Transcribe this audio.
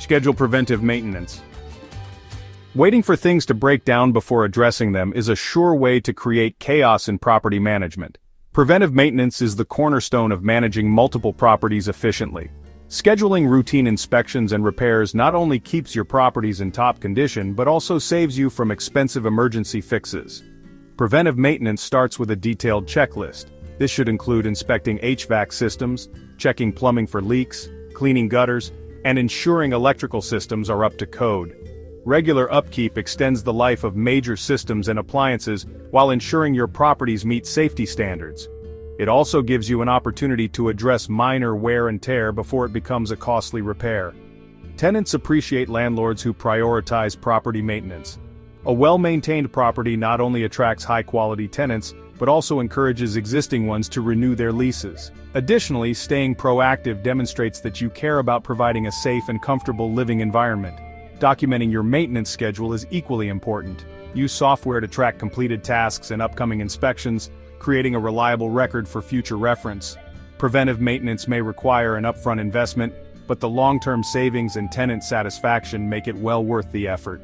Schedule preventive maintenance. Waiting for things to break down before addressing them is a sure way to create chaos in property management. Preventive maintenance is the cornerstone of managing multiple properties efficiently. Scheduling routine inspections and repairs not only keeps your properties in top condition but also saves you from expensive emergency fixes. Preventive maintenance starts with a detailed checklist. This should include inspecting HVAC systems, checking plumbing for leaks, cleaning gutters, and ensuring electrical systems are up to code. Regular upkeep extends the life of major systems and appliances while ensuring your properties meet safety standards. It also gives you an opportunity to address minor wear and tear before it becomes a costly repair. Tenants appreciate landlords who prioritize property maintenance. A well-maintained property not only attracts high-quality tenants, but also encourages existing ones to renew their leases. Additionally, staying proactive demonstrates that you care about providing a safe and comfortable living environment. Documenting your maintenance schedule is equally important. Use software to track completed tasks and upcoming inspections, creating a reliable record for future reference. Preventive maintenance may require an upfront investment, but the long-term savings and tenant satisfaction make it well worth the effort.